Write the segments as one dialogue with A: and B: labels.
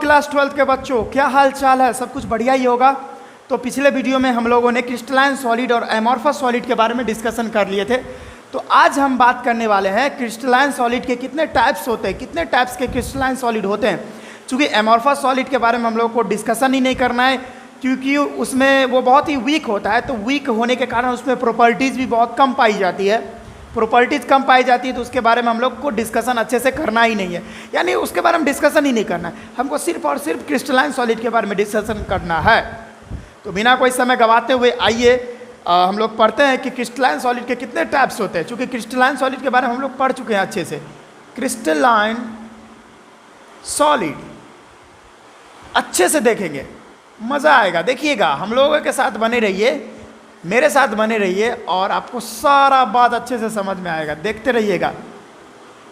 A: Class 12 के बच्चों, क्या हाल चाल है? सब कुछ बढ़िया ही होगा। तो पिछले वीडियो में हम लोगों ने क्रिस्टलाइन सॉलिड और एमॉर्फस सॉलिड के बारे में डिस्कशन कर लिए थे। तो आज हम बात करने वाले हैं क्रिस्टलाइन सॉलिड के कितने टाइप्स होते हैं, कितने टाइप्स के क्रिस्टलाइन सॉलिड होते हैं। चूँकि एमॉर्फस सॉलिड के बारे में हम लोगों को डिस्कशन ही नहीं करना है, क्योंकि उसमें वो बहुत ही वीक होता है। तो वीक होने के कारण उसमें प्रॉपर्टीज़ भी बहुत कम पाई जाती है। प्रॉपर्टीज़ कम पाई जाती है तो उसके बारे में हम लोग को डिस्कशन अच्छे से करना ही नहीं है, यानी उसके बारे में डिस्कशन ही नहीं करना है। हमको सिर्फ और सिर्फ क्रिस्टलाइन सॉलिड के बारे में डिस्कशन करना है। तो बिना कोई समय गंवाते हुए आइए हम लोग पढ़ते हैं कि क्रिस्टलाइन सॉलिड के कितने टाइप्स होते हैं। चूँकि क्रिस्टलाइन सॉलिड के बारे में हम लोग पढ़ चुके हैं अच्छे से। क्रिस्टलाइन सॉलिड अच्छे से देखेंगे, मज़ा आएगा। देखिएगा, हम लोगों के साथ बने रहिए, मेरे साथ बने रहिए और आपको सारा बात अच्छे से समझ में आएगा। देखते रहिएगा।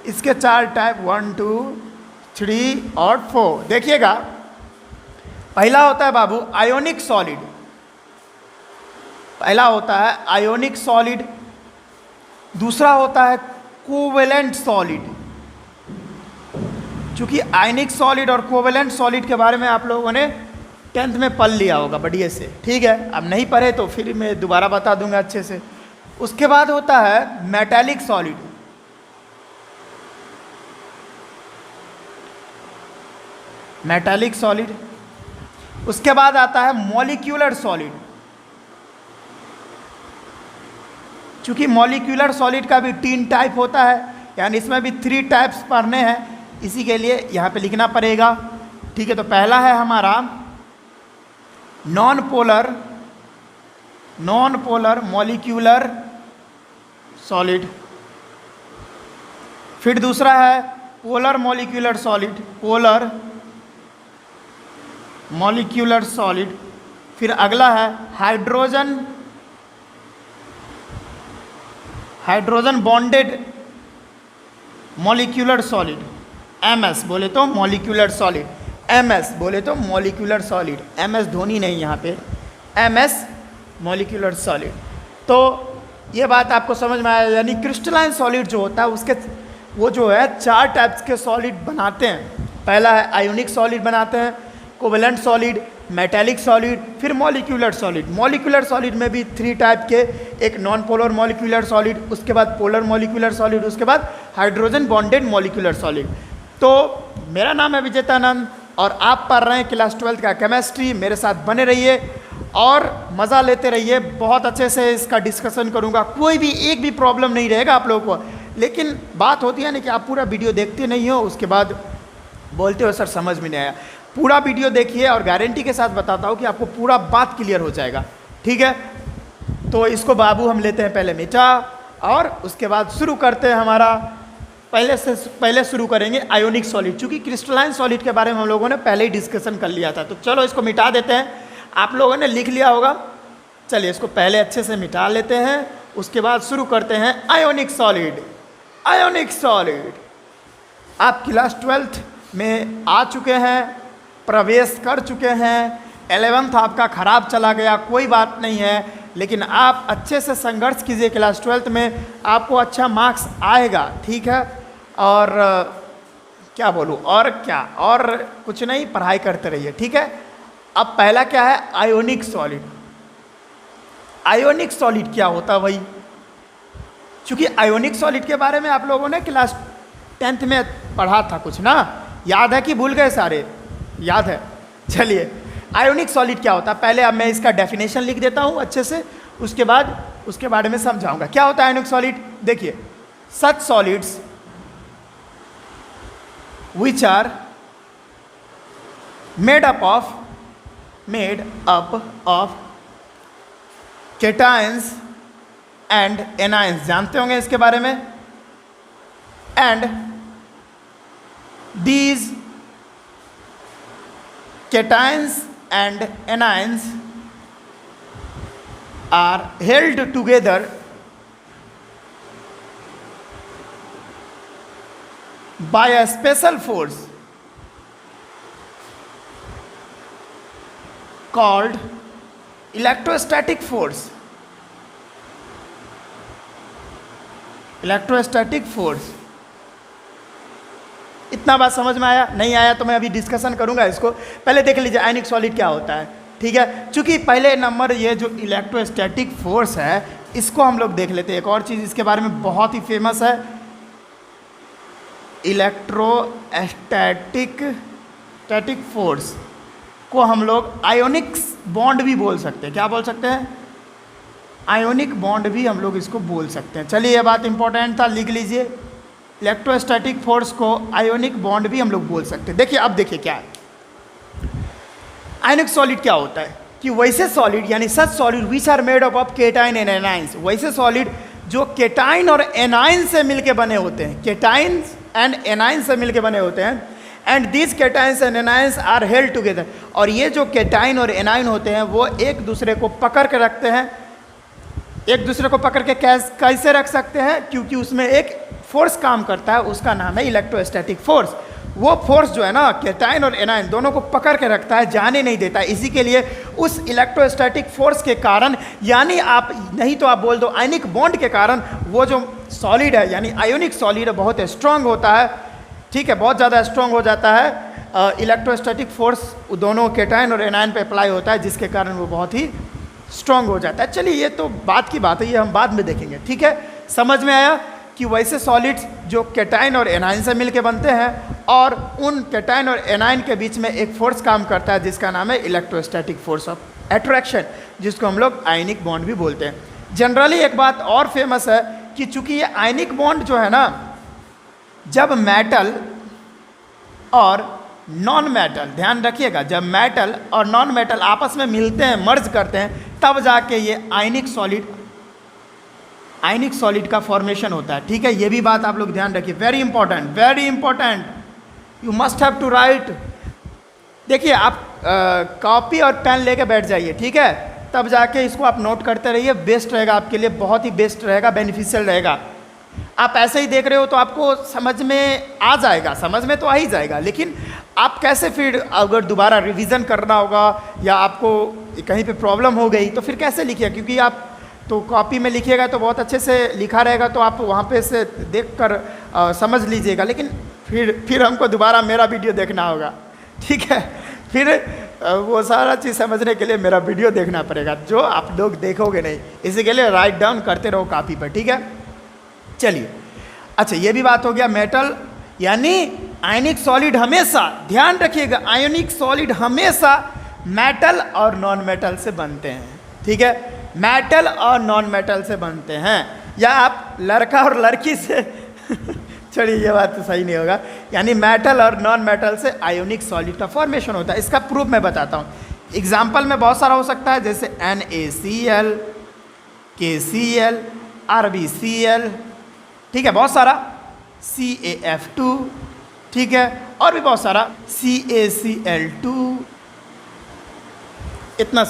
A: इसके 4 टाइप 1, 2, 3 और 4 देखिएगा। पहला होता है बाबू आयोनिक सॉलिड। पहला होता है आयोनिक सॉलिड। दूसरा होता है कोवेलेंट सॉलिड। चूँकि आयनिक सॉलिड और कोवेलेंट सॉलिड के बारे में आप लोगों ने 10th में पढ़ लिया होगा बढ़िया से, ठीक है। अब नहीं पढ़े तो फिर मैं दोबारा बता दूंगा अच्छे से। उसके बाद होता है मेटालिक सॉलिड। Metallic solid. उसके बाद आता है मॉलिक्यूलर सॉलिड। चूंकि मॉलिक्यूलर सॉलिड का भी 3 टाइप होता है, यानी इसमें भी 3 टाइप्स पढ़ने हैं, इसी के लिए यहाँ पे लिखना पड़ेगा, ठीक है। तो पहला है हमारा नॉन पोलर मॉलिक्यूलर सॉलिड। फिर दूसरा है polar molecular solid, polar molecular solid. फिर अगला है hydrogen bonded molecular solid, MS बोले तो मॉलिक्यूलर सॉलिड, MS बोले तो मॉलिक्यूलर सॉलिड, MS धोनी नहीं यहाँ पे, MS मॉलिक्यूलर सॉलिड। तो ये बात आपको समझ में आया। यानी क्रिस्टलाइन सॉलिड जो होता है उसके वो जो है 4 टाइप्स के सॉलिड बनाते हैं। पहला है आयोनिक सॉलिड बनाते हैं, कोवेलेंट सॉलिड, मेटालिक सॉलिड, फिर मॉलिक्यूलर सॉलिड। मॉलिक्यूलर सॉलिड में भी 3 टाइप के, एक नॉन पोलर मॉलिक्यूलर सॉलिड, उसके बाद पोलर मॉलिक्यूलर सॉलिड, उसके बाद हाइड्रोजन बॉन्डेड मॉलिक्यूलर सॉलिड। तो मेरा नाम है विजेतानंद और आप पढ़ रहे हैं क्लास 12 का केमिस्ट्री। मेरे साथ बने रहिए और मज़ा लेते रहिए। बहुत अच्छे से इसका डिस्कशन करूंगा, कोई भी एक भी प्रॉब्लम नहीं रहेगा आप लोगों को। लेकिन बात होती है ना कि आप पूरा वीडियो देखते नहीं हो, उसके बाद बोलते हो सर समझ में नहीं आया। पूरा वीडियो देखिए और गारंटी के साथ बताता हूँ कि आपको पूरा बात क्लियर हो जाएगा, ठीक है। तो इसको बाबू हम लेते हैं पहले मिटा और उसके बाद शुरू करते हैं हमारा। पहले शुरू करेंगे आयोनिक सॉलिड। चूँकि क्रिस्टलाइन सॉलिड के बारे में हम लोगों ने पहले ही डिस्कशन कर लिया था, तो चलो इसको मिटा देते हैं। आप लोगों ने लिख लिया होगा, चलिए इसको पहले अच्छे से मिटा लेते हैं, उसके बाद शुरू करते हैं आयोनिक सॉलिड। आयोनिक सॉलिड आप क्लास 12th में आ चुके हैं, प्रवेश कर चुके हैं। 11th आपका ख़राब चला गया, कोई बात नहीं है, लेकिन आप अच्छे से संघर्ष कीजिए। क्लास 12th में आपको अच्छा मार्क्स आएगा, ठीक है। और क्या बोलूँ, और क्या, और कुछ नहीं, पढ़ाई करते रहिए, ठीक है। अब पहला क्या है, आयोनिक सॉलिड। आयोनिक सॉलिड क्या होता है भाई? चूँकि आयोनिक सॉलिड के बारे में आप लोगों ने क्लास 10th में पढ़ा था कुछ ना, याद है कि भूल गए सारे? याद है। चलिए आयोनिक सॉलिड क्या होता है, पहले अब मैं इसका डेफिनेशन लिख देता हूँ अच्छे से, उसके बाद उसके बारे में समझाऊंगा क्या होता है आयोनिक सॉलिड। देखिए, सच solids which are made up of cations and anions, जानते होंगे इसके बारे में। and these cations and anions are held together by a special force called electrostatic force. Electrostatic force. इतना इतना बात समझ में आया? नहीं आया तो मैं अभी डिस्कशन करूंगा इसको। पहले देख लीजिए आयनिक सॉलिड क्या होता है, ठीक है। चूंकि पहले नंबर ये जो इलेक्ट्रोस्टैटिक फोर्स है इसको हम लोग देख लेते हैं। एक और चीज़ इसके बारे में बहुत ही फेमस है, इलेक्ट्रोस्टैटिक फोर्स को हम लोग आयोनिक बॉन्ड भी बोल सकते हैं। क्या बोल सकते हैं? आयोनिक बॉन्ड भी हम लोग इसको बोल सकते हैं। चलिए ये बात इंपॉर्टेंट था, लिख लीजिए। इलेक्ट्रोस्टैटिक फोर्स को आयोनिक बॉन्ड भी हम लोग बोल सकते हैं। देखिए अब देखिए क्या है आयोनिक सॉलिड क्या होता है कि वैसे सॉलिड यानी such solid which are made up of cation and anions, वैसे सॉलिड जो केटाइन और एनाइन से मिलके बने होते हैं, केटाइन एंड एनाइन से मिलके बने होते हैं। And these cations and anions are held together, और ये जो केटाइन और एनाइन होते हैं वो एक दूसरे को पकड़ के रखते हैं। एक दूसरे को पकड़ के कैसे रख सकते हैं? क्योंकि उसमें एक फोर्स काम करता है, उसका नाम है इलेक्ट्रोस्टैटिक फोर्स। वो फोर्स जो है ना केटाइन और एनाइन दोनों को पकड़ के रखता है, जाने नहीं देता है। इसी के लिए उस इलेक्ट्रोस्टैटिक फोर्स के कारण, यानी आप नहीं तो आप बोल दो आयनिक बॉन्ड के कारण, वो जो सॉलिड है यानी आयोनिक सॉलिड बहुत स्ट्रांग होता है, ठीक है, बहुत ज़्यादा स्ट्रांग हो जाता है। इलेक्ट्रोस्टैटिक फोर्स दोनों केटाइन और एनाइन पे अप्लाई होता है, जिसके कारण वो बहुत ही स्ट्रांग हो जाता है। चलिए ये तो बात की बात है, ये हम बाद में देखेंगे, ठीक है। समझ में आया कि वैसे सॉलिड्स जो केटाइन और एनाइन से मिलके बनते हैं और उन केटाइन और एनाइन के बीच में एक फोर्स काम करता है जिसका नाम है इलेक्ट्रोस्टैटिक फोर्स ऑफ अट्रैक्शन, जिसको हम लोग आयनिक बॉन्ड भी बोलते हैं। जनरली एक बात और फेमस है कि चूंकि ये आयनिक बॉन्ड जो है ना, जब मेटल और नॉन मेटल, ध्यान रखिएगा, जब मेटल और नॉन मेटल आपस में मिलते हैं, मर्ज करते हैं, तब जाके ये आयनिक सॉलिड का फॉर्मेशन होता है, ठीक है। ये भी बात आप लोग ध्यान रखिए, very important, you must have to write. देखिए आप कॉपी और पेन लेके बैठ जाइए, ठीक है, तब जाके इसको आप नोट करते रहिए, बेस्ट रहेगा आपके लिए, बहुत ही बेस्ट रहेगा, बेनिफिशियल रहेगा। आप ऐसे ही देख रहे हो तो आपको समझ में आ जाएगा, समझ में तो आ ही जाएगा, लेकिन आप कैसे फिर अगर दोबारा रिवीजन करना होगा या आपको कहीं पे प्रॉब्लम हो गई तो फिर कैसे लिखिए, क्योंकि आप तो कॉपी में लिखिएगा तो बहुत अच्छे से लिखा रहेगा, तो आप वहाँ पे से देख कर समझ लीजिएगा, लेकिन फिर हमको दोबारा मेरा वीडियो देखना होगा, ठीक है। फिर वो सारा चीज़ समझने के लिए मेरा वीडियो देखना पड़ेगा, जो आप लोग देखोगे नहीं। इसी के लिए राइट डाउन करते रहो कॉपी पर, ठीक है। चलिए, अच्छा ये भी बात हो गया मेटल, यानी आयनिक सॉलिड हमेशा, ध्यान रखिएगा, आयनिक सॉलिड हमेशा मेटल और नॉन मेटल से बनते हैं, ठीक है। मेटल और नॉन मेटल से बनते हैं, या आप लड़का और लड़की से चलिए ये बात तो सही नहीं होगा, यानी मेटल और नॉन मेटल से आयोनिक सॉलिड का फॉर्मेशन होता है। इसका प्रूफ मैं बताता हूँ, एग्जाम्पल में बहुत सारा हो सकता है, जैसे NaCl, KCl, RbCl, ठीक है, बहुत सारा, CaF2, ठीक है, और भी बहुत सारा, CaCl2, इतना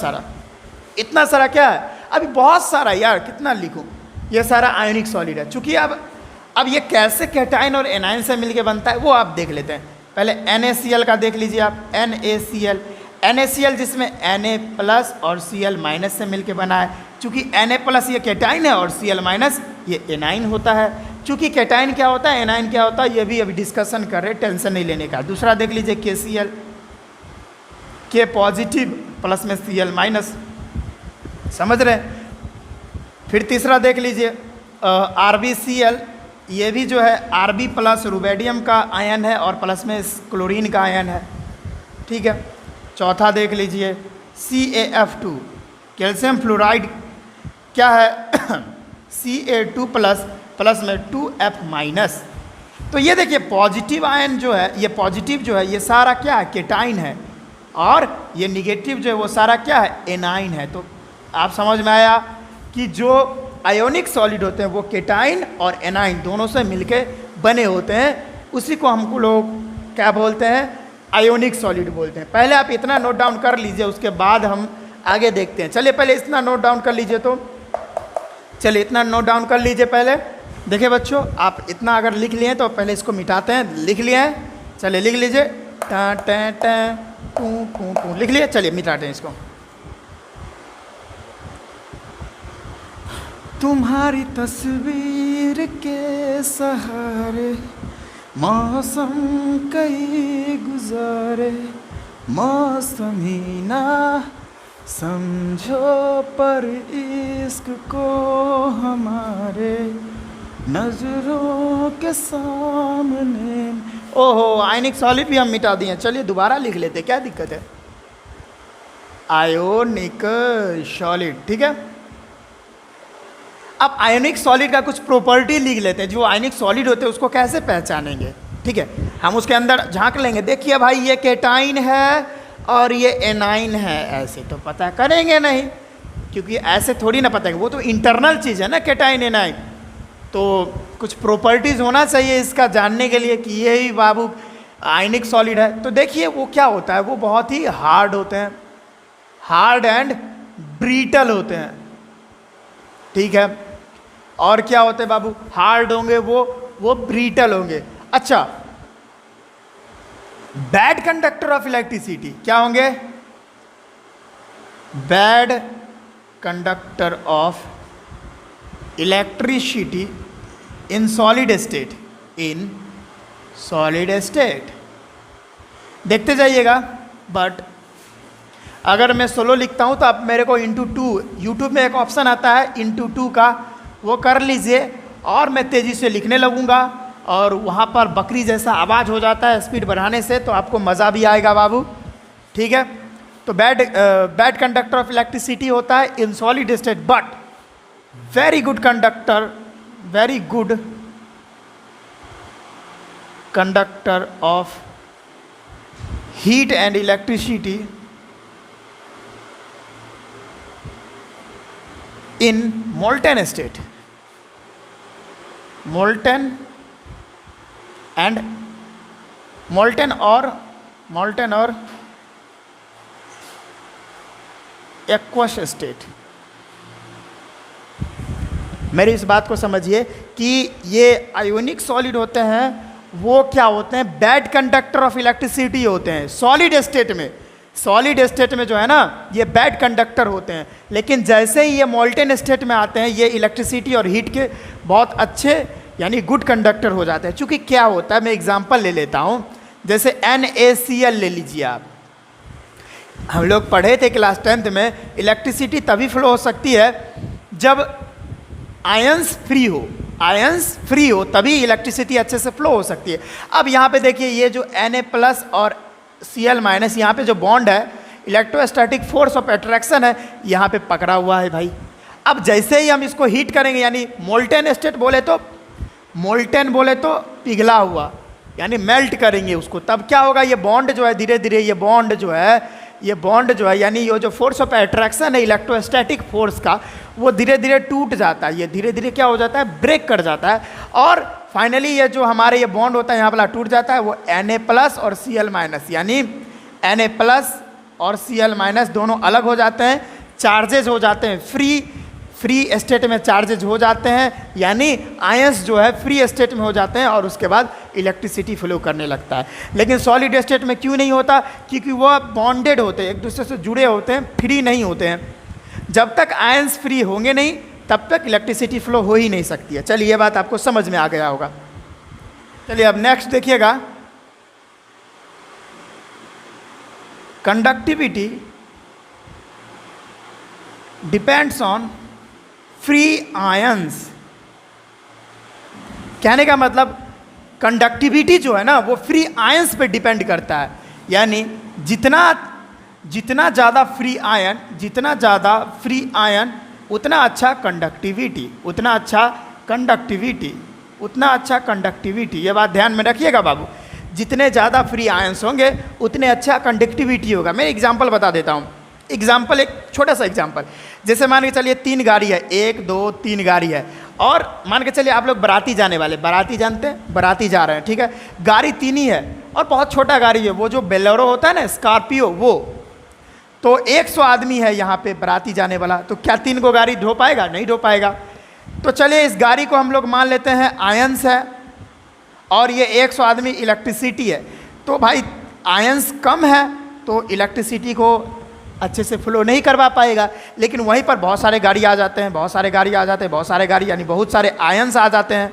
A: सारा क्या है, अभी बहुत सारा, यार कितना लिखूं, ये सारा आयोनिक सॉलिड है। चूंकि अब ये कैसे केटाइन और एनाइन से मिलके बनता है वो आप देख लेते हैं। पहले NaCl का देख लीजिए आप, NaCl जिसमें Na+ और Cl- से मिलके बना है। चूंकि Na+ ये केटाइन है और Cl- ये एनाइन होता है। चूंकि केटाइन क्या होता है, एनाइन क्या होता है, ये भी अभी डिस्कशन कर रहे, टेंशन नहीं लेने का। दूसरा देख लीजिए KCl, K पॉजिटिव प्लस में Cl-, समझ रहे हैं। फिर तीसरा देख लीजिए RbCl, ये भी जो है Rb+ रुबेडियम का आयन है और प्लस में क्लोरीन का आयन है, ठीक है। चौथा देख लीजिए CaF2, कैल्शियम फ्लोराइड क्या है Ca2+ प्लस में 2F-। तो ये देखिए पॉजिटिव आयन जो है, ये पॉजिटिव जो है ये सारा क्या है, केटाइन है, और ये निगेटिव जो है वो सारा क्या है, एनाइन है। तो आप समझ में आया कि जो आयोनिक सॉलिड होते हैं वो केटाइन और एनाइन दोनों से मिलके बने होते हैं, उसी को हमको लोग क्या बोलते हैं, आयोनिक सॉलिड बोलते हैं। पहले आप इतना नोट डाउन कर लीजिए, उसके बाद हम आगे देखते हैं। चलिए पहले इतना नोट डाउन कर लीजिए, तो चलिए इतना नोट डाउन कर लीजिए पहले। देखिए बच्चों, आप इतना अगर लिख लिए तो पहले इसको मिटाते हैं। लिख लिए हैं, चलिए लिख लीजिए, टा टा टा टू टू टू, लिख लिए। चलिए मिटाते हैं इसको। तुम्हारी तस्वीर के सहारे मौसम कई गुजारे मौसमी ना समझो पर इश्क को हमारे नजरों के सामने। ओहो, आयनिक सॉलिड भी हम मिटा दिए। चलिए दोबारा लिख लेते, क्या दिक्कत है। आयोनिक सॉलिड, ठीक है। अब आयोनिक सॉलिड का कुछ प्रॉपर्टी लिख लेते हैं। जो आयोनिक सॉलिड होते हैं उसको कैसे पहचानेंगे, ठीक है। हम उसके अंदर झांक लेंगे। देखिए भाई, ये केटाइन है और ये एनाइन है, ऐसे तो पता करेंगे नहीं, क्योंकि ऐसे थोड़ी ना पता है। वो तो इंटरनल चीज़ है ना, केटाइन एनाइन। तो कुछ प्रॉपर्टीज़ होना चाहिए इसका जानने के लिए कि ये ही बाबू आयनिक सॉलिड है। तो देखिए वो क्या होता है, वो बहुत ही हार्ड होते हैं, हार्ड एंड ब्रीटल होते हैं, ठीक है। और क्या होते हैं बाबू, हार्ड होंगे वो ब्रीटल होंगे। अच्छा, बैड कंडक्टर ऑफ इलेक्ट्रिसिटी क्या होंगे, bad conductor of electricity in solid state, in solid state. देखते जाइएगा। बट अगर मैं सोलो लिखता हूं तो अब मेरे को इंटू 2, यूट्यूब में एक ऑप्शन आता है इंटू 2 का, वो कर लीजिए और मैं तेज़ी से लिखने लगूंगा और वहाँ पर बकरी जैसा आवाज़ हो जाता है स्पीड बढ़ाने से, तो आपको मज़ा भी आएगा बाबू, ठीक है। तो बैड कंडक्टर ऑफ इलेक्ट्रिसिटी होता है in solid state, but very good conductor, very good conductor of heat and electricity in molten state, molten and molten और एक्वस स्टेट। मेरी इस बात को समझिए कि ये आयोनिक सॉलिड होते हैं, वो क्या होते हैं, बैड कंडक्टर ऑफ इलेक्ट्रिसिटी होते हैं सॉलिड स्टेट में। सॉलिड स्टेट में जो है ना, ये बैड कंडक्टर होते हैं, लेकिन जैसे ही ये मोल्टेन स्टेट में आते हैं, ये इलेक्ट्रिसिटी और हीट के बहुत अच्छे यानी गुड कंडक्टर हो जाते हैं। क्योंकि क्या होता है, मैं एग्जांपल ले लेता हूँ, जैसे NaCl ले लीजिए आप। हम लोग पढ़े थे क्लास 10th में, इलेक्ट्रिसिटी तभी फ्लो हो सकती है जब आयंस फ्री हो, आयंस फ्री हो तभी इलेक्ट्रिसिटी अच्छे से फ्लो हो सकती है। अब यहाँ पे देखिए, ये जो Na+ और Cl- यहाँ पे जो बॉन्ड है, इलेक्ट्रोस्टैटिक फोर्स ऑफ अट्रैक्शन है, यहाँ पे पकड़ा हुआ है भाई। अब जैसे ही हम इसको हीट करेंगे, यानी मोल्टेन स्टेट बोले तो पिघला हुआ, यानी मेल्ट करेंगे उसको, तब क्या होगा, ये बॉन्ड जो है धीरे धीरे ये बॉन्ड जो है यानी ये जो फोर्स ऑफ अट्रैक्शन है इलेक्ट्रोस्टैटिक फोर्स का, वो धीरे धीरे टूट जाता है। ये धीरे धीरे क्या हो जाता है, ब्रेक कर जाता है, और फाइनली ये जो हमारे ये बॉन्ड होता है यहाँ वाला टूट जाता है। वो Na+ और Cl- यानी Na+ और Cl- दोनों अलग हो जाते हैं, चार्जेज हो जाते हैं, फ्री स्टेट में चार्जेज हो जाते हैं, यानी आयंस जो है फ्री स्टेट में हो जाते हैं, और उसके बाद इलेक्ट्रिसिटी फ्लो करने लगता है। लेकिन सॉलिड स्टेट में क्यों नहीं होता, क्योंकि वह बॉन्डेड होते हैं, एक दूसरे से जुड़े होते हैं, फ्री नहीं होते हैं। जब तक आयंस फ्री होंगे नहीं, तब तक इलेक्ट्रिसिटी फ्लो हो ही नहीं सकती है। चलिए, ये बात आपको समझ में आ गया होगा। चलिए अब नेक्स्ट देखिएगा, conductivity depends on free ions. कहने का मतलब, कंडक्टिविटी जो है ना, वो फ्री आयंस पे डिपेंड करता है। यानी जितना ज़्यादा फ्री आयन उतना अच्छा कंडक्टिविटी। ये बात ध्यान में रखिएगा बाबू, जितने ज़्यादा फ्री आयंस होंगे उतने अच्छा कंडक्टिविटी होगा। मैं एग्जांपल बता देता हूँ। एग्जाम्पल, एक छोटा सा एग्जाम्पल, जैसे मान के चलिए 3 गाड़ी है, 1 2 3 गाड़ी है, और मान के चलिए आप लोग बाराती जाने वाले, बाराती जानते हैं, बाराती जा रहे हैं, ठीक है। गाड़ी 3 ही है और बहुत छोटा गाड़ी है, वो जो बेलोरो होता है ना, स्कॉर्पियो, वो तो 100 आदमी है यहाँ पे बाराती जाने वाला, तो क्या 3 को गाड़ी ढो पाएगा? नहीं ढो पाएगा। तो चलिए इस गाड़ी को हम लोग मान लेते हैं आयंस है, और ये 100 आदमी इलेक्ट्रिसिटी है। तो भाई आयंस कम है तो इलेक्ट्रिसिटी को अच्छे से फ्लो नहीं करवा पाएगा, लेकिन वहीं पर बहुत सारे गाड़ी आ जाते हैं, बहुत सारे गाड़ी यानी बहुत सारे आयंस आ जाते हैं,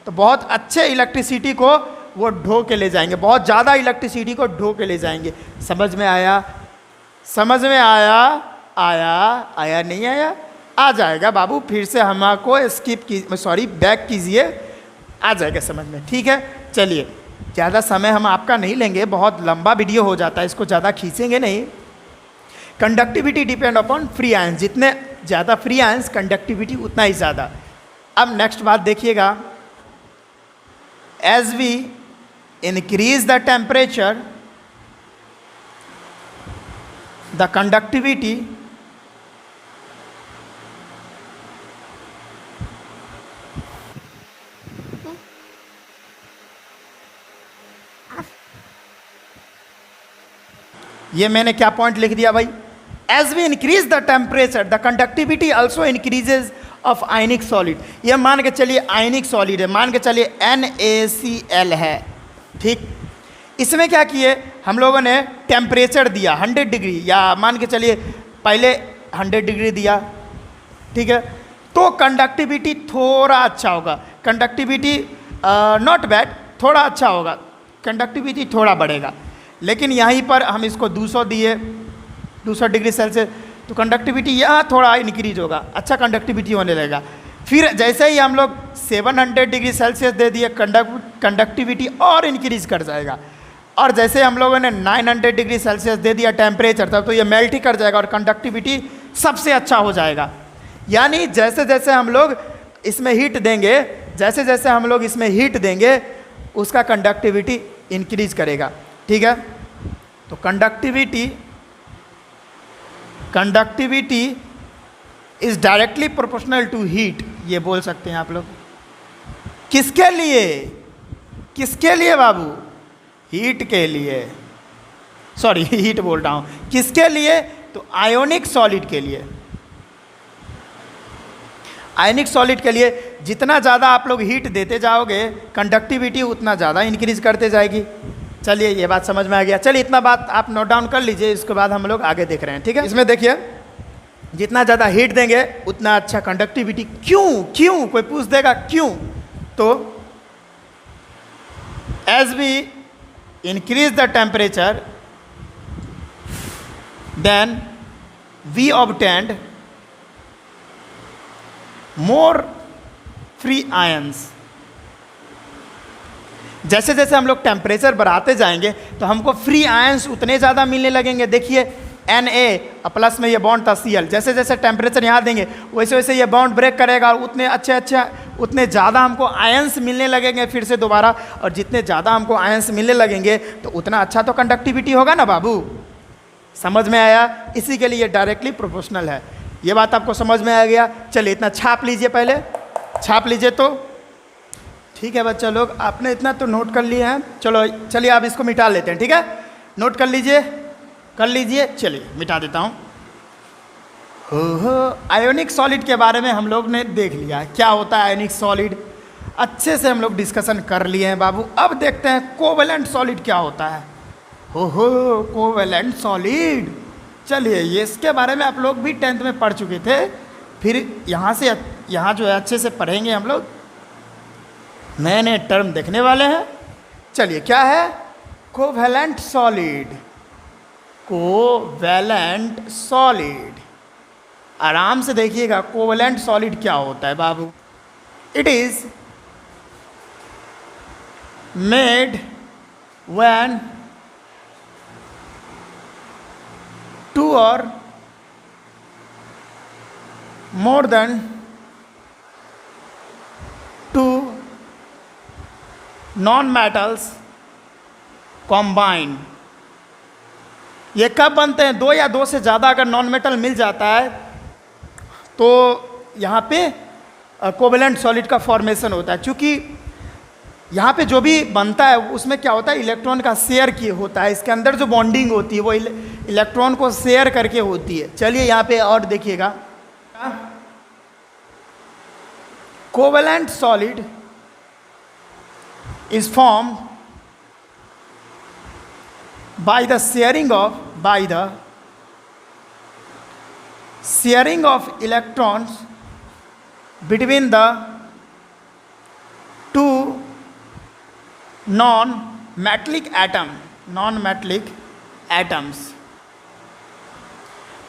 A: तो बहुत अच्छे इलेक्ट्रिसिटी को वो ढो के ले जाएंगे, बहुत ज़्यादा इलेक्ट्रिसिटी को ढो के ले जाएंगे। समझ में आया? समझ में आया? आया? आया नहीं आया? आ जाएगा बाबू, फिर से हमको स्किप की सॉरी बैक कीजिए, आ जाएगा समझ में। ठीक है, चलिए ज़्यादा समय हम आपका नहीं लेंगे, बहुत लंबा वीडियो हो जाता है, इसको ज़्यादा खींचेंगे नहीं। Conductivity depend upon free ions, जितने ज़्यादा फ्री आयंस कंडक्टिविटी उतना ही ज़्यादा। अब नेक्स्ट बात देखिएगा, as we increase the temperature the conductivity ये मैंने क्या पॉइंट लिख दिया भाई, as we increase the temperature the conductivity also increases of ionic solid. ये मान के चलिए आयनिक सॉलिड है, मान के चलिए NaCl है, ठीक। इसमें क्या किए हम लोगों ने, टेम्परेचर दिया 100 डिग्री, या मान के चलिए पहले 100 डिग्री दिया, ठीक है, तो कंडक्टिविटी थोड़ा अच्छा होगा, कंडक्टिविटी नॉट बैड, थोड़ा अच्छा होगा, कंडक्टिविटी थोड़ा बढ़ेगा। लेकिन यहीं पर हम इसको 200 दिए, 200 डिग्री सेल्सियस, तो कंडक्टिविटी यहाँ थोड़ा इंक्रीज होगा, अच्छा कंडक्टिविटी होने लगेगा। फिर जैसे ही हम लोग 700 डिग्री सेल्सियस दे दिए, कंडक्टिविटी और इंक्रीज कर जाएगा। और जैसे हम लोगों ने 900 डिग्री सेल्सियस दे दिया टेम्परेचर, तब तो ये मेल्ट ही कर जाएगा और कंडक्टिविटी सबसे अच्छा हो जाएगा। यानी जैसे जैसे हम लोग इसमें हीट देंगे, जैसे जैसे हम लोग इसमें हीट देंगे, उसका कंडक्टिविटी इंक्रीज करेगा, ठीक है। तो conductivity is directly proportional to heat, ये बोल सकते हैं आप लोग। किसके लिए? किसके लिए बाबू? हीट के लिए, सॉरी हीट बोल रहा हूँ, किसके लिए? तो आयोनिक सॉलिड के लिए। आयनिक सॉलिड के लिए जितना ज़्यादा आप लोग हीट देते जाओगे, कंडक्टिविटी उतना ज़्यादा इंक्रीज करते जाएगी। चलिए ये बात समझ में आ गया। चलिए इतना बात आप नोट डाउन कर लीजिए, इसके बाद हम लोग आगे देख रहे हैं, ठीक है। इसमें देखिए जितना ज़्यादा हीट देंगे उतना अच्छा कंडक्टिविटी। क्यों? क्यों? कोई पूछ देगा क्यों? तो as we increase the temperature then we obtained more free ions. जैसे जैसे हम लोग टेम्परेचर बढ़ाते जाएंगे तो हमको फ्री आयंस उतने ज़्यादा मिलने लगेंगे। देखिए Na प्लस में ये बॉन्ड था Cl, जैसे जैसे टेम्परेचर यहाँ देंगे वैसे वैसे ये बॉन्ड ब्रेक करेगा और उतने अच्छे उतने ज़्यादा हमको आयंस मिलने लगेंगे फिर से दोबारा। और जितने ज़्यादा हमको आयंस मिलने लगेंगे तो उतना अच्छा तो कंडक्टिविटी होगा ना बाबू। समझ में आया? इसी के लिए डायरेक्टली प्रोपोर्शनल है। ये बात आपको समझ में आ गया? चलिए इतना छाप लीजिए, पहले छाप लीजिए। तो ठीक है बच्चा लोग, आपने इतना तो नोट कर लिया है। चलो चलिए आप इसको मिटा लेते हैं, ठीक है। नोट कर लीजिए, कर लीजिए। चलिए मिटा देता हूँ। हो आयोनिक सॉलिड के बारे में हम लोग ने देख लिया क्या होता है आयोनिक सॉलिड, अच्छे से हम लोग डिस्कशन कर लिए हैं बाबू। अब देखते हैं कोवेलेंट सॉलिड क्या होता है। हो कोवेलेंट सॉलिड, चलिए ये इसके बारे में आप लोग भी 10th में पढ़ चुके थे, फिर यहाँ से यहाँ जो है अच्छे से पढ़ेंगे हम लोग, नए नए टर्म देखने वाले हैं। चलिए क्या है कोवेलेंट सॉलिड? कोवेलेंट सॉलिड, आराम से देखिएगा कोवेलेंट सॉलिड क्या होता है बाबू। It is made when two or more than two non-metals combine। ये कब बनते हैं? दो या दो से ज़्यादा अगर नॉन मेटल मिल जाता है तो यहाँ पे कोवेलेंट सॉलिड का फॉर्मेशन होता है। क्योंकि यहाँ पे जो भी बनता है उसमें क्या होता है, इलेक्ट्रॉन का शेयर किए होता है। इसके अंदर जो बॉन्डिंग होती है वो इलेक्ट्रॉन को शेयर करके होती है। चलिए यहाँ पे और देखिएगा, covalent solid is form by the sharing of electrons between the two non metallic atom, non metallic atoms,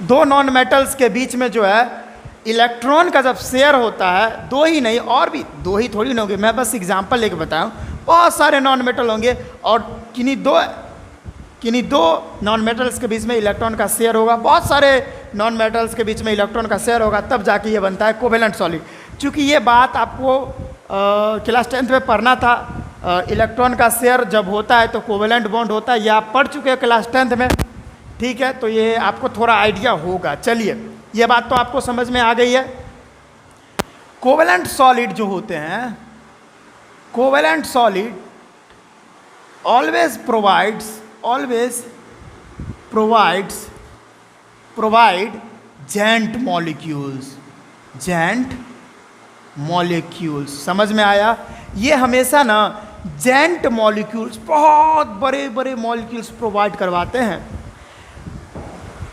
A: दो नॉन मेटल्स के बीच में जो है इलेक्ट्रॉन का जब शेयर होता है, दो ही नहीं और भी, दो ही थोड़ी ना होंगे, मैं बस एग्जांपल लेके बताऊं, बहुत सारे नॉन मेटल होंगे और किन्हीं दो नॉन मेटल्स के बीच में इलेक्ट्रॉन का शेयर होगा, बहुत सारे नॉन मेटल्स के बीच में इलेक्ट्रॉन का शेयर होगा, तब जाके ये बनता है कोवेलेंट सॉलिड। चूँकि ये बात आपको क्लास 10th में पढ़ना था, इलेक्ट्रॉन का शेयर जब होता है तो कोवेलेंट बॉन्ड होता है, ये आप पढ़ चुके हो क्लास 10th में, ठीक है, तो ये आपको थोड़ा आइडिया होगा। चलिए, ये बात तो आपको समझ में आ गई है। कोवेलेंट सॉलिड जो होते हैं, covalent solid always provide giant molecules, समझ में आया? ये हमेशा ना जेंट मॉलिक्यूल्स, बहुत बड़े बड़े मॉलिक्यूल्स प्रोवाइड करवाते हैं।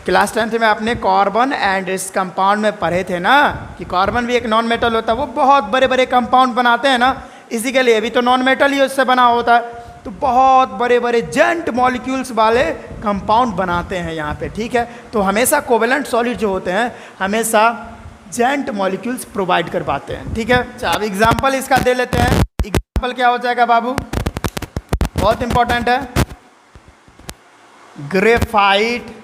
A: क्लास 10th में आपने कार्बन एंड इस कंपाउंड में पढ़े थे ना कि कार्बन भी एक नॉन मेटल होता है, वो बहुत बड़े बड़े कंपाउंड बनाते हैं ना, इसी के लिए भी तो नॉन मेटल ही उससे बना होता है, तो बहुत बड़े बड़े जेंट मॉलिक्यूल्स वाले कंपाउंड बनाते हैं यहाँ पे, ठीक है। तो हमेशा कोवेलेंट सॉलिड जो होते हैं हमेशा जेंट मॉलिक्यूल्स प्रोवाइड कर पाते हैं, ठीक है। अच्छा, अब एग्जाम्पल इसका दे लेते हैं। एग्जाम्पल क्या हो जाएगा बाबू, बहुत इंपॉर्टेंट है। ग्रेफाइट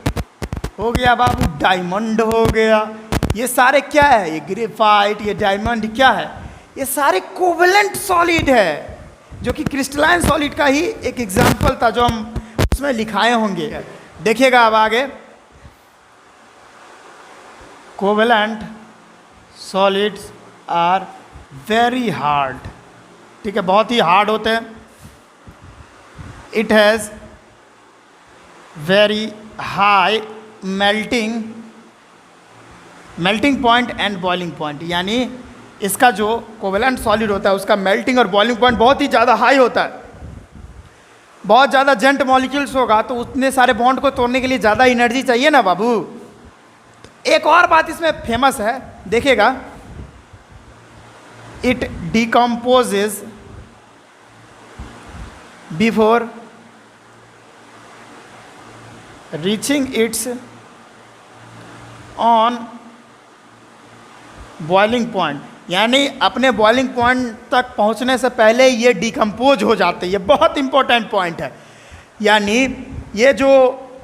A: हो गया बाबू, डायमंड हो गया, ये सारे क्या है, ये ग्रेफाइट, ये डायमंड क्या है, ये सारे कोवेलेंट सॉलिड है, जो कि क्रिस्टलाइन सॉलिड का ही एक एग्जाम्पल था जो हम उसमें लिखाए होंगे। देखिएगा अब आगे, covalent solids are very hard, ठीक है, बहुत ही हार्ड होते हैं। It has very high melting point and boiling point, यानी इसका जो कोवेलेंट सॉलिड होता है उसका मेल्टिंग और बॉइलिंग पॉइंट बहुत ही ज़्यादा हाई होता है। बहुत ज़्यादा जेंट मॉलिक्यूल्स होगा तो उतने सारे बॉन्ड को तोड़ने के लिए ज़्यादा एनर्जी चाहिए ना बाबू। एक और बात इसमें फेमस है, देखिएगा, it decomposes before reaching it's on boiling point, यानी अपने बॉइलिंग पॉइंट तक पहुंचने से पहले ये डिकम्पोज हो जाते हैं। ये बहुत इंपॉर्टेंट पॉइंट है, यानी ये जो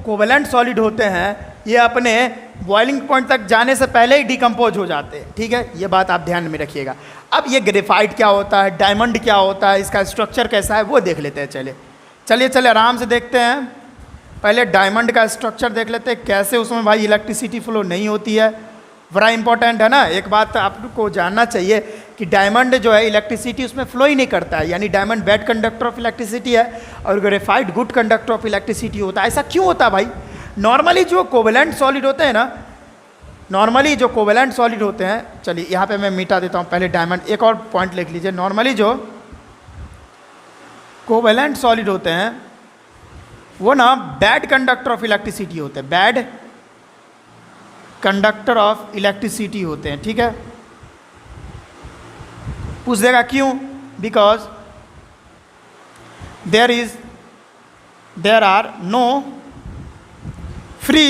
A: कोवेलेंट सॉलिड होते हैं ये अपने बॉइलिंग पॉइंट तक जाने से पहले ही डिकम्पोज हो जाते हैं, ठीक है, ये बात आप ध्यान में रखिएगा। अब ये ग्रेफाइट क्या होता है, डायमंड क्या होता है, इसका स्ट्रक्चर कैसा है वो देख लेते हैं। चलिए आराम से देखते हैं। पहले डायमंड का स्ट्रक्चर देख लेते हैं, कैसे उसमें भाई इलेक्ट्रिसिटी फ्लो नहीं होती है, बड़ा इंपॉर्टेंट है ना। एक बात आपको जानना चाहिए कि डायमंड जो है इलेक्ट्रिसिटी उसमें फ्लो ही नहीं करता है, यानी diamond bad conductor of electricity है और graphite good conductor of electricity होता है। ऐसा क्यों होता है भाई? नॉर्मली जो कोवेलेंट सॉलिड होते हैं ना, चलिए यहाँ पे मैं मिटा देता हूँ पहले डायमंड, एक और पॉइंट लिख लीजिए। नॉर्मली जो कोवेलेंट सॉलिड होते हैं वो ना बैड कंडक्टर ऑफ इलेक्ट्रिसिटी होते हैं, बैड कंडक्टर ऑफ इलेक्ट्रिसिटी होते हैं, ठीक है। पूछ देगा क्यों? Because there are no free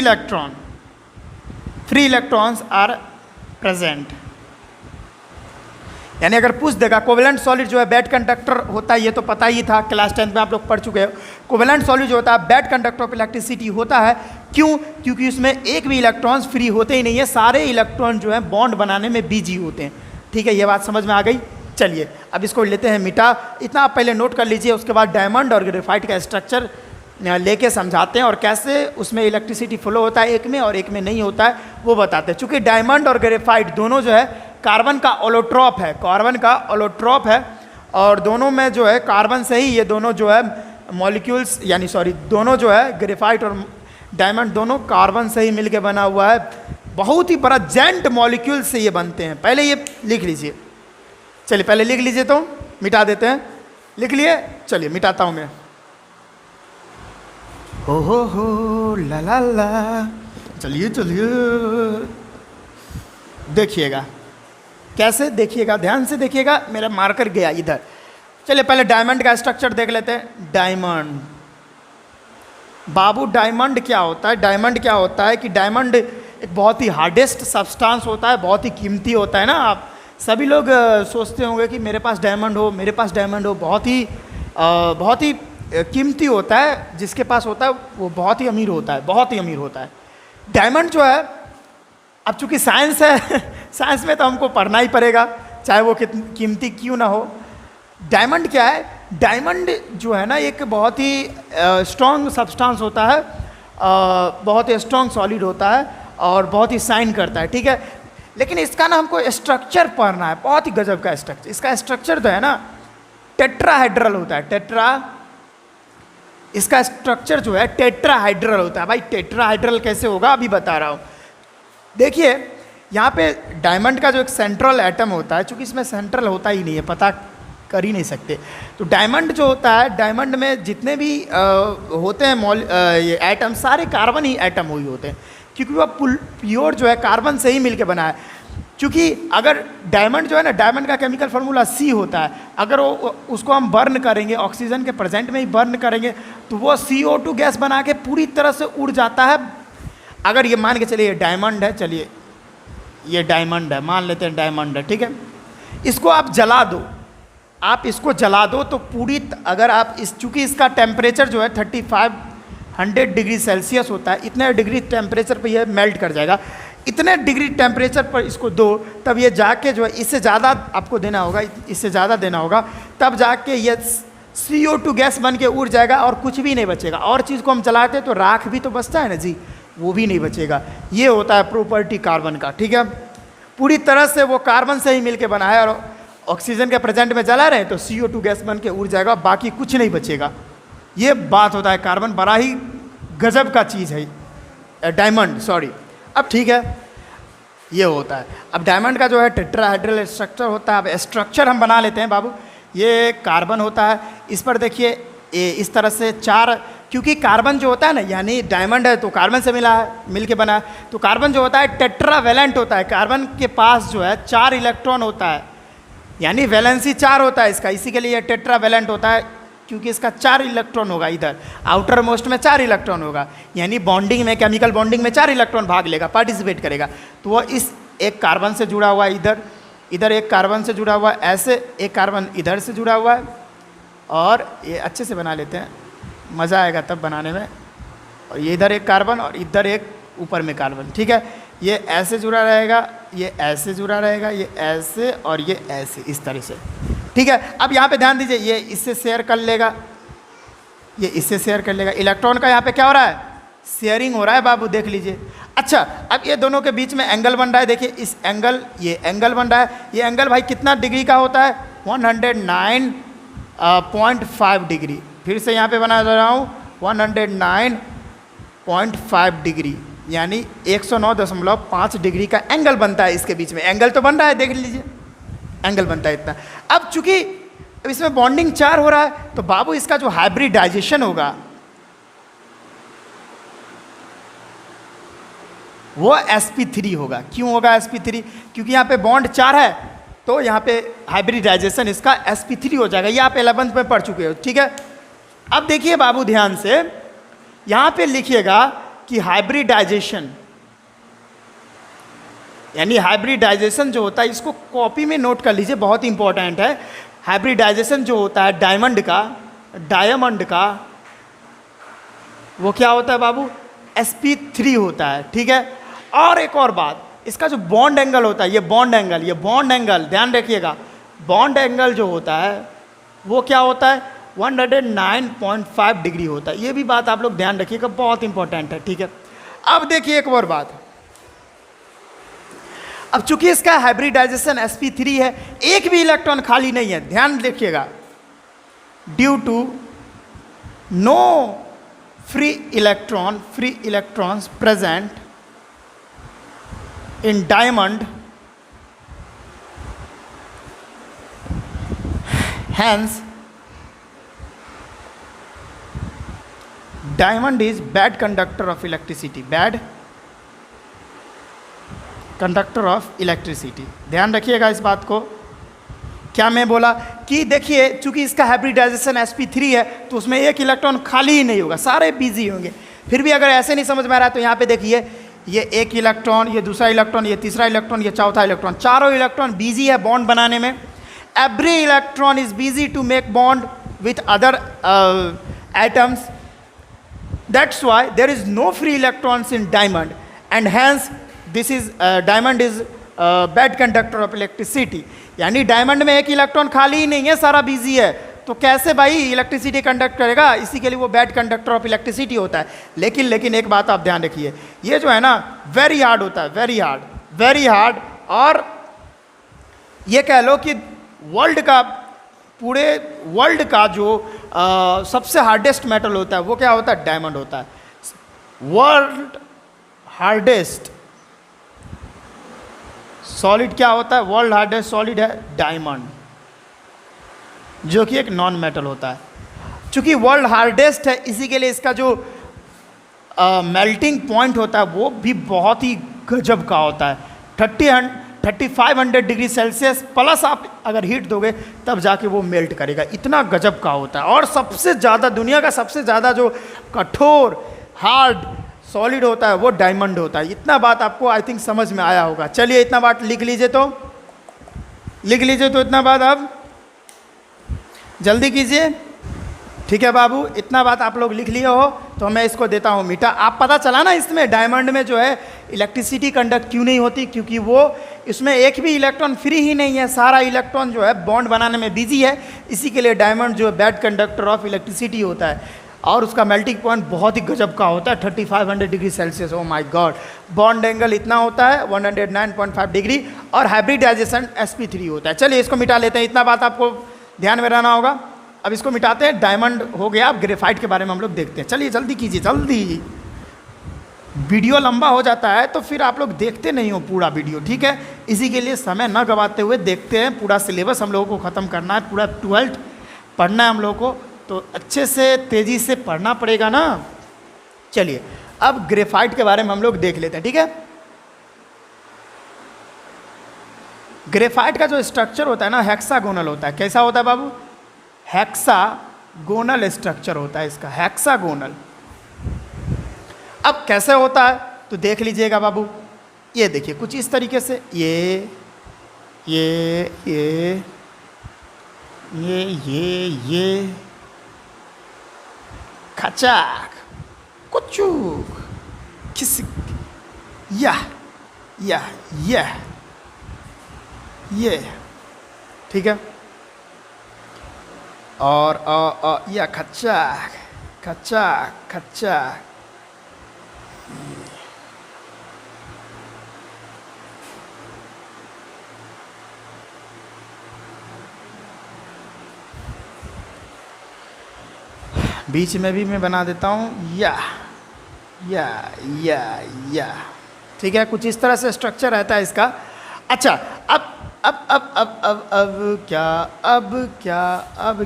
A: electrons are present, यानी अगर पूछ देगा कोवेलेंट सॉलिड जो है बैड कंडक्टर होता है, ये तो पता ही था, क्लास 10th में आप लोग पढ़ चुके हो। कोवेलेंट सॉलिड जो होता है बैड कंडक्टर ऑफ इलेक्ट्रिसिटी होता है, क्यों? क्योंकि उसमें एक भी इलेक्ट्रॉन्स फ्री होते ही नहीं है, सारे इलेक्ट्रॉन जो है बॉन्ड बनाने में बिजी होते हैं, ठीक है, ये बात समझ में आ गई। चलिए अब इसको लेते हैं मिटा, इतना आप पहले नोट कर लीजिए, उसके बाद डायमंड और ग्रेफाइट का स्ट्रक्चर लेके समझाते हैं और कैसे उसमें इलेक्ट्रिसिटी फ्लो होता है एक में और एक में नहीं होता है वो बताते हैं। चूँकि डायमंड और ग्रेफाइट दोनों जो है कार्बन का ओलोट्रॉप है, और दोनों में जो है कार्बन से ही ये दोनों जो है मॉलिक्यूल्स, यानी दोनों जो है ग्रेफाइट और डायमंड दोनों कार्बन से ही मिलके बना हुआ है, बहुत ही बड़ा जेंट मॉलिक्यूल से ये बनते हैं। पहले ये लिख लीजिए, चलिए पहले लिख लीजिए तो मिटा देते हैं। लिख लिए, चलिए मिटाता हूँ मैं। हो ला ला ला, चलिए देखिएगा कैसे, देखिएगा ध्यान से देखिएगा, मेरा मार्कर गया इधर। चलिए पहले डायमंड का स्ट्रक्चर देख लेते हैं। डायमंड, बाबू डायमंड क्या होता है? डायमंड क्या होता है कि डायमंड एक बहुत ही हार्डेस्ट सब्सटेंस होता है, बहुत ही कीमती होता है ना। आप सभी लोग सोचते होंगे कि मेरे पास डायमंड हो, मेरे पास डायमंड हो, बहुत ही कीमती होता है। जिसके पास होता है वो बहुत ही अमीर होता है, बहुत ही अमीर होता है। डायमंड जो है, अब चूंकि साइंस है साइंस में तो हमको पढ़ना ही पड़ेगा, चाहे वो कितनी कीमती क्यों ना हो। डायमंड क्या है? डायमंड जो है ना एक बहुत ही स्ट्रॉन्ग सब्सटेंस होता है, बहुत ही स्ट्रॉन्ग सॉलिड होता है और बहुत ही शाइन करता है, ठीक है। लेकिन इसका ना हमको स्ट्रक्चर पढ़ना है, बहुत ही गजब का स्ट्रक्चर। इसका स्ट्रक्चर जो है ना टेट्राहाइड्रल होता है। इसका स्ट्रक्चर जो है टेट्राहाइड्रल होता है। भाई टेट्राहाइड्रल कैसे होगा अभी बता रहा हूँ। देखिए यहाँ पे डायमंड का जो एक सेंट्रल एटम होता है, चूँकि इसमें सेंट्रल होता ही नहीं है, पता कर ही नहीं सकते। तो डायमंड जो होता है, डायमंड में जितने भी होते हैं ये एटम, सारे कार्बन ही एटम हुए होते हैं, क्योंकि वह प्योर जो है कार्बन से ही मिलके बना है। क्योंकि अगर डायमंड जो है ना, डायमंड का केमिकल फार्मूला C होता है। अगर उसको हम बर्न करेंगे, ऑक्सीजन के प्रेजेंट में ही बर्न करेंगे, तो वो CO2 गैस बना के पूरी तरह से उड़ जाता है। अगर ये मान के चलिए ये डायमंड है, चलिए ये डायमंड है, मान लेते हैं डायमंड है, ठीक है। इसको आप जला दो, आप इसको जला दो तो अगर आप चूँकि इसका टेम्परेचर जो है 3500 डिग्री सेल्सियस होता है, इतने डिग्री टेम्परेचर पर यह मेल्ट कर जाएगा। इतने डिग्री टेम्परेचर पर इसको दो, तब ये जाके जो है, इससे ज़्यादा आपको देना होगा, इससे ज़्यादा देना होगा, तब जाके ये CO2 गैस बन के उड़ जाएगा और कुछ भी नहीं बचेगा। और चीज़ को हम चलाते तो राख भी तो बचता है ना जी, वो भी नहीं बचेगा। ये होता है प्रॉपर्टी कार्बन का, ठीक है। पूरी तरह से वो कार्बन से ही मिलके बना है, और ऑक्सीजन के प्रेजेंट में जला रहे हैं तो CO2 गैस बन के उड़ जाएगा, बाकी कुछ नहीं बचेगा। ये बात होता है कार्बन, बड़ा ही गजब का चीज़ है डायमंड, सॉरी। अब ठीक है, ये होता है। अब डायमंड का जो है टेट्राहाइड्रल स्ट्रक्चर होता है। अब स्ट्रक्चर हम बना लेते हैं बाबू। ये कार्बन होता है, इस पर देखिए इस तरह से 4, क्योंकि कार्बन जो होता है ना, यानी डायमंड है तो कार्बन से मिल के बना है, तो कार्बन जो होता है टेट्रावैलेंट होता है। कार्बन के पास जो है 4 इलेक्ट्रॉन होता है, यानी वैलेंसी 4 होता है इसका, इसी के लिए ये टेट्रावैलेंट होता है, क्योंकि इसका 4 इलेक्ट्रॉन होगा। इधर आउटर मोस्ट में 4 इलेक्ट्रॉन होगा, यानी बॉन्डिंग में, केमिकल बॉन्डिंग में 4 इलेक्ट्रॉन भाग लेगा, पार्टिसिपेट करेगा। तो वो इस एक कार्बन से जुड़ा हुआ है, इधर एक कार्बन से जुड़ा हुआ है, ऐसे एक कार्बन इधर से जुड़ा हुआ है। और ये अच्छे से बना लेते हैं, मज़ा आएगा तब बनाने में। और ये इधर एक कार्बन और इधर एक ऊपर में कार्बन, ठीक है। ये ऐसे जुड़ा रहेगा, ये ऐसे जुड़ा रहेगा, ये ऐसे और ये ऐसे, इस तरह से, ठीक है। अब यहाँ पे ध्यान दीजिए, ये इससे शेयर कर लेगा, ये इससे शेयर कर लेगा। इलेक्ट्रॉन का यहाँ पे क्या हो रहा है? शेयरिंग हो रहा है बाबू, देख लीजिए। अच्छा, अब ये दोनों के बीच में एंगल बन रहा है, देखिए इस एंगल, ये एंगल बन रहा है। ये एंगल भाई कितना डिग्री का होता है? 109.5 डिग्री। फिर से यहाँ पे बना रहा हूँ 109.5 डिग्री, यानी 109.5 डिग्री का एंगल बनता है इसके बीच में। एंगल तो बन रहा है, देख लीजिए, एंगल बनता है इतना। अब चूंकि इसमें बॉन्डिंग 4 हो रहा है, तो बाबू इसका जो हाइब्रिडाइजेशन होगा वो sp3 होगा। क्यों होगा sp3? क्योंकि यहाँ पे बॉन्ड 4 है, तो यहाँ पे हाइब्रिडाइजेशन इसका sp3 हो जाएगा। ये आप 11th में पढ़ चुके हो, ठीक है। अब देखिए बाबू ध्यान से, यहाँ पे लिखिएगा कि हाइब्रिडाइजेशन, यानी हाइब्रिडाइजेशन जो होता है, इसको कॉपी में नोट कर लीजिए, बहुत इंपॉर्टेंट है। हाइब्रिडाइजेशन जो होता है डायमंड का वो क्या होता है बाबू? sp3 होता है, ठीक है। और एक और बात, इसका जो बॉन्ड एंगल होता है, ये बॉन्ड एंगल ध्यान रखिएगा, बॉन्ड एंगल जो होता है वो क्या होता है? 109.5 डिग्री होता है। ये भी बात आप लोग ध्यान रखिएगा, बहुत इंपॉर्टेंट है, ठीक है। अब देखिए एक और बात, अब चूंकि इसका हाइब्रिडाइजेशन sp3 है, एक भी इलेक्ट्रॉन खाली नहीं है, ध्यान रखिएगा। Due to no free electrons present in diamond, hence diamond is bad conductor of electricity, bad conductor of electricity. ध्यान रखिएगा इस बात को, क्या मैं बोला कि देखिए चूंकि इसका हाइब्रिडाइजेशन sp3 है तो उसमें एक इलेक्ट्रॉन खाली ही नहीं होगा, सारे बिजी होंगे। फिर भी अगर ऐसे नहीं समझ में आ रहा है तो यहाँ पे देखिए ये एक इलेक्ट्रॉन, ये दूसरा इलेक्ट्रॉन, ये तीसरा इलेक्ट्रॉन, ये चौथा इलेक्ट्रॉन, चारों इलेक्ट्रॉन बिजी है बॉन्ड बनाने में। Every electron is busy to make bond with other atoms, that's why there is no free electrons in diamond and hence this is diamond is bad conductor of electricity. यानी diamond में एक electron खाली ही नहीं है, सारा busy है, तो कैसे भाई इलेक्ट्रिसिटी कंडक्ट करेगा, इसी के लिए वो बैड कंडक्टर ऑफ इलेक्ट्रिसिटी होता है। लेकिन एक बात आप ध्यान रखिए, ये जो है ना वेरी हार्ड होता है, वेरी हार्ड। और ये कह लो कि पूरे वर्ल्ड का जो सबसे हार्डेस्ट मेटल होता है वो क्या होता है, डायमंड होता है। वर्ल्ड हार्डेस्ट सॉलिड क्या होता है, वर्ल्ड हार्डेस्ट सॉलिड है डायमंड, जो कि एक नॉन मेटल होता है। चूंकि वर्ल्ड हार्डेस्ट है इसी के लिए इसका जो मेल्टिंग पॉइंट होता है वो भी बहुत ही गजब का होता है। 3500 डिग्री सेल्सियस प्लस आप अगर हीट दोगे तब जाके वो मेल्ट करेगा, इतना गजब का होता है। और सबसे ज़्यादा दुनिया का सबसे ज़्यादा जो कठोर हार्ड सॉलिड होता है वो डायमंड होता है। इतना बात आपको आई थिंक समझ में आया होगा। चलिए इतना बात लिख लीजिए तो इतना बात अब जल्दी कीजिए, ठीक है बाबू। इतना बात आप लोग लिख लिए हो तो मैं इसको देता हूँ मीठा। आप पता चला ना इसमें डायमंड में जो है इलेक्ट्रिसिटी कंडक्ट क्यों नहीं होती, क्योंकि वो इसमें एक भी इलेक्ट्रॉन फ्री ही नहीं है, सारा इलेक्ट्रॉन जो है बॉन्ड बनाने में बिजी है। इसी के लिए डायमंड जो है बैड कंडक्टर ऑफ इलेक्ट्रिसिटी होता है और उसका मेल्टिंग पॉइंट बहुत ही गजब का होता है 3500 degree Celsius. Oh my God, bond angle इतना होता है 109.5 डिग्री और हाइब्रिडाइजेशन sp3 होता है। चलिए इसको मिटा लेते हैं, इतना बात आपको ध्यान में रहना होगा। अब इसको मिटाते हैं, डायमंड हो गया। अब ग्रेफाइट के बारे में हम लोग देखते हैं। चलिए जल्दी कीजिए, जल्दी, वीडियो लंबा हो जाता है तो फिर आप लोग देखते नहीं हो पूरा वीडियो, ठीक है। इसी के लिए समय न गवाते हुए देखते हैं। पूरा सिलेबस हम लोगों को ख़त्म करना है, पूरा 12th पढ़ना है हम लोगों को, तो अच्छे से तेज़ी से पढ़ना पड़ेगा ना। चलिए अब ग्रेफाइट के बारे में हम लोग देख लेते हैं, ठीक है। ग्रेफाइट का जो स्ट्रक्चर होता है ना हेक्सागोनल होता है। कैसा होता है बाबू, हेक्सागोनल स्ट्रक्चर होता है इसका, हेक्सागोनल। अब कैसे होता है तो देख लीजिएगा बाबू, ये देखिए कुछ इस तरीके से, ये खचाक कुचुक किसी ये ठीक है। और या खचाक खचाक खचाक, बीच में भी मैं बना देता हूँ या, ठीक है। कुछ इस तरह से स्ट्रक्चर रहता है इसका। अच्छा अब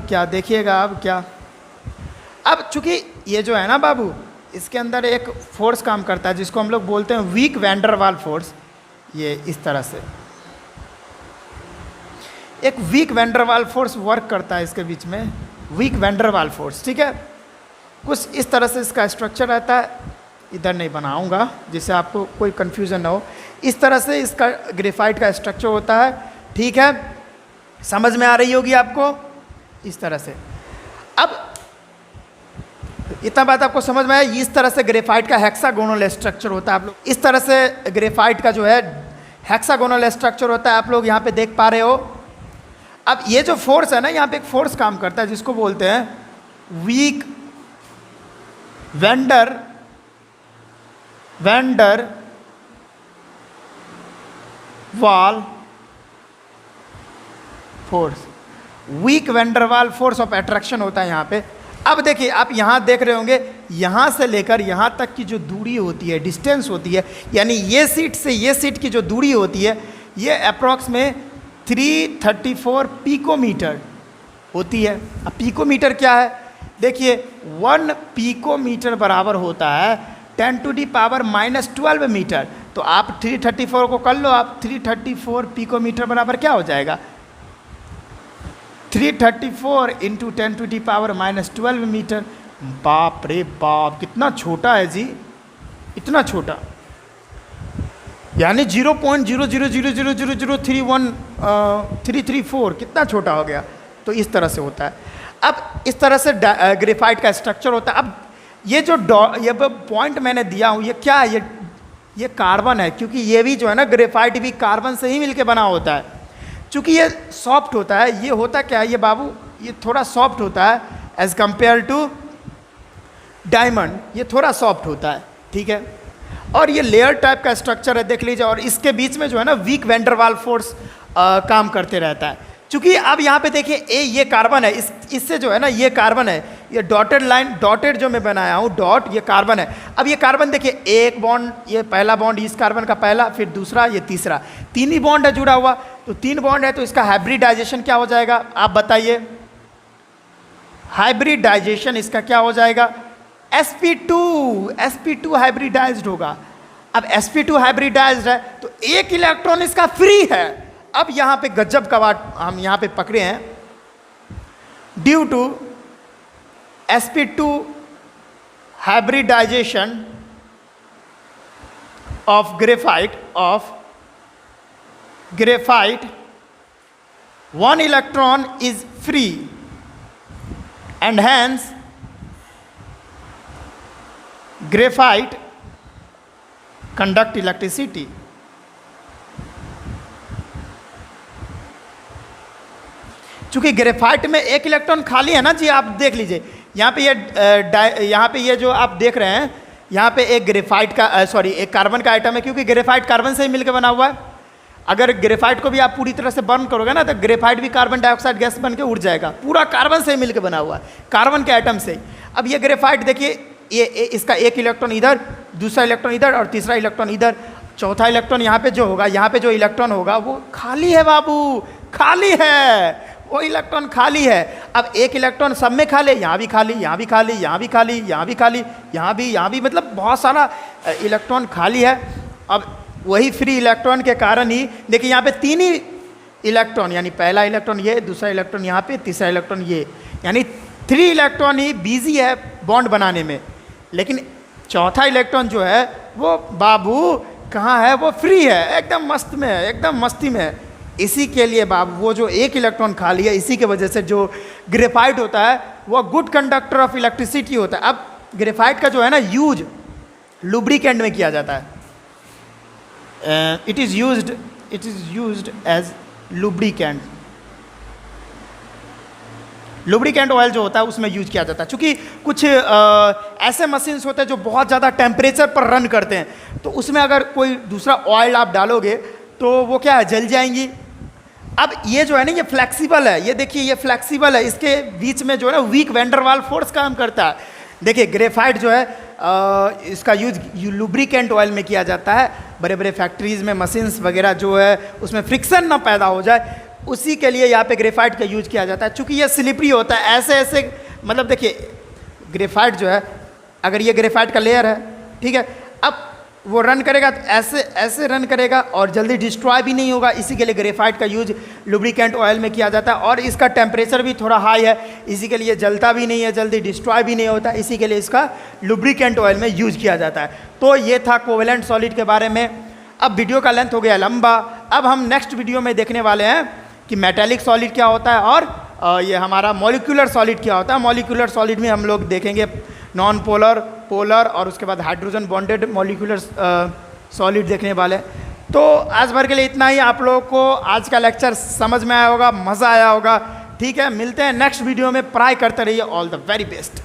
A: क्या देखिएगा, अब चूंकि ये जो है ना बाबू, इसके अंदर एक फोर्स काम करता है जिसको हम लोग बोलते हैं वीक वैंडरवाल फोर्स। ये इस तरह से एक वीक वैंडरवाल फोर्स वर्क करता है इसके बीच में, वीक वैंडरवाल फोर्स, ठीक है। कुछ इस तरह से इसका स्ट्रक्चर रहता है, इधर नहीं बनाऊंगा जिससे आपको कोई कन्फ्यूज़न ना हो। इस तरह से इसका ग्रेफाइट का स्ट्रक्चर होता है, ठीक है। समझ में आ रही होगी आपको, इस तरह से। अब इतना बात आपको समझ में आया। इस तरह से ग्रेफाइट का हेक्सागोनल स्ट्रक्चर होता है। आप लोग इस तरह से ग्रेफाइट का जो है हेक्सागोनल स्ट्रक्चर होता है, आप लोग यहाँ पे देख पा रहे हो। अब ये जो फोर्स है ना, यहाँ पे एक फोर्स काम करता है जिसको बोलते हैं weak van der Waals force, weak van der Waals force of attraction होता है यहाँ पे। अब देखिए, आप यहाँ देख रहे होंगे, यहाँ से लेकर यहाँ तक की जो दूरी होती है, डिस्टेंस होती है, यानी ये सीट से ये सीट की जो दूरी होती है, ये अप्रॉक्स में 334 पिकोमीटर होती है। अब पिकोमीटर क्या है, देखिए 1 पिकोमीटर बराबर होता है 10⁻⁻12 मीटर। तो आप 334 को कर लो, आप 334 पिकोमीटर बराबर क्या हो जाएगा, 334 इंटू 10⁻⁻12 मीटर। बाप रे बाप, कितना छोटा है जी, इतना छोटा, यानी 0.00000031334, कितना छोटा हो गया। तो इस तरह से होता है। अब इस तरह से ग्रेफाइट का स्ट्रक्चर होता है। अब ये जो ये पॉइंट मैंने दिया हूँ, ये क्या है, ये कार्बन है, क्योंकि ये भी जो है ना, ग्रेफाइट भी कार्बन से ही मिलके बना होता है। चूँकि ये सॉफ्ट होता है, ये होता क्या है ये बाबू, ये थोड़ा सॉफ्ट होता है एज कंपेयर टू डायमंड, ये थोड़ा सॉफ्ट होता है, ठीक है। और ये लेयर टाइप का स्ट्रक्चर है, देख लीजिए। और इसके बीच में जो है ना वीक वैंडरवाल फोर्स काम करते रहता है। चूँकि अब यहाँ पे देखिए ये कार्बन है, इससे जो है ना ये कार्बन है, ये डॉटेड लाइन, डॉटेड जो मैं बनाया हूँ डॉट, ये कार्बन है। अब ये कार्बन देखिए, एक बॉन्ड, ये पहला बॉन्ड इस कार्बन का पहला, फिर दूसरा, ये तीसरा, 3 ही बॉन्ड है जुड़ा हुआ। तो 3 बॉन्ड है, तो इसका हाइब्रिडाइजेशन क्या हो जाएगा, आप बताइए। हाइब्रिडाइजेशन इसका क्या हो जाएगा, sp2 हाइब्रिडाइज्ड होगा। अब sp2 हाइब्रिडाइज्ड है तो एक इलेक्ट्रॉन इसका फ्री है। अब यहाँ पे गजब का बात हम यहाँ पे पकड़े हैं, due to sp2 hybridisation of graphite 1 electron is free and hence graphite conduct electricity. चूंकि ग्रेफाइट में एक इलेक्ट्रॉन खाली है ना जी, आप देख लीजिए यहाँ पे ये जो आप देख रहे हैं, यहाँ पे एक ग्रेफाइट का एक कार्बन का आइटम है, क्योंकि ग्रेफाइट कार्बन से ही मिलकर बना हुआ है। अगर ग्रेफाइट को भी आप पूरी तरह से बर्न करोगे ना, तो ग्रेफाइट भी कार्बन डाइऑक्साइड गैस बन के उड़ जाएगा। पूरा कार्बन से ही मिलकर बना हुआ है, कार्बन के आइटम से। अब ये ग्रेफाइट देखिए, ये इसका एक इलेक्ट्रॉन इधर, दूसरा इलेक्ट्रॉन इधर और तीसरा इलेक्ट्रॉन इधर, चौथा इलेक्ट्रॉन यहाँ पे जो होगा, यहाँ पे जो इलेक्ट्रॉन होगा वो खाली है बाबू, खाली है, वो इलेक्ट्रॉन खाली है। अब एक इलेक्ट्रॉन सब में खाली, यहाँ भी खाली, यहाँ भी खाली, यहाँ भी खाली, यहाँ भी खाली, यहाँ भी, मतलब बहुत सारा इलेक्ट्रॉन खाली है। अब वही फ्री इलेक्ट्रॉन के कारण ही देखिए यहाँ पे 3 ही इलेक्ट्रॉन, यानी पहला इलेक्ट्रॉन ये, दूसरा इलेक्ट्रॉन यहाँ पे, तीसरा इलेक्ट्रॉन ये, यानी 3 इलेक्ट्रॉन ही बिजी है बॉन्ड बनाने में। लेकिन चौथा इलेक्ट्रॉन जो है वो बाबू कहाँ है, वो फ्री है, एकदम मस्त में है, एकदम मस्ती में है। इसी के लिए बाबू वो जो एक इलेक्ट्रॉन खाली है, इसी के वजह से जो ग्रेफाइट होता है वो गुड कंडक्टर ऑफ इलेक्ट्रिसिटी होता है। अब ग्रेफाइट का जो है ना यूज लुब्रिकेंट में किया जाता है। It is used as lubricant. Lubricant oil जो होता है उसमें यूज किया जाता है। चूँकि कुछ ऐसे मशीन्स होते हैं जो बहुत ज़्यादा टेम्परेचर पर रन करते हैं, तो उसमें अगर कोई दूसरा ऑयल आप डालोगे तो वो क्या है, जल जाएंगी। अब ये जो है ना, ये फ्लेक्सिबल है, ये देखिए ये फ्लेक्सिबल है, इसके बीच में जो है ना वीक वैंडरवाल फोर्स काम करता है। देखिए ग्रेफाइट जो है इसका यूज लुब्रिकेंट ऑयल में किया जाता है। बड़े बड़े फैक्ट्रीज़ में मशीन्स वगैरह जो है उसमें फ्रिक्शन ना पैदा हो जाए, उसी के लिए यहाँ पे ग्रेफाइट का यूज किया जाता है। चूँकि ये स्लिपरी होता है, ऐसे मतलब देखिए ग्रेफाइट जो है, अगर ये ग्रेफाइट का लेयर है, ठीक है, अब वो रन करेगा तो ऐसे रन करेगा और जल्दी डिस्ट्रॉय भी नहीं होगा। इसी के लिए ग्रेफाइट का यूज लुब्रिकेंट ऑयल में किया जाता है। और इसका टेम्परेचर भी थोड़ा हाई है, इसी के लिए जलता भी नहीं है, जल्दी डिस्ट्रॉय भी नहीं होता, इसी के लिए इसका लुब्रिकेंट ऑयल में यूज किया जाता है। तो ये था कोवेलेंट सॉलिड के बारे में। अब वीडियो का लेंथ हो गया लंबा, अब हम नेक्स्ट वीडियो में देखने वाले हैं कि मेटेलिक सॉलिड क्या होता है और ये हमारा मॉलिक्यूलर सॉलिड क्या होता है। मॉलिक्यूलर सॉलिड में हम लोग देखेंगे नॉन पोलर, पोलर और उसके बाद हाइड्रोजन बॉन्डेड मॉलिक्यूलर सॉलिड देखने वाले। तो आज भर के लिए इतना ही। आप लोगों को आज का लेक्चर समझ में आया होगा, मज़ा आया होगा, ठीक है। मिलते हैं नेक्स्ट वीडियो में, पढ़ाई करते रहिए। All the very best.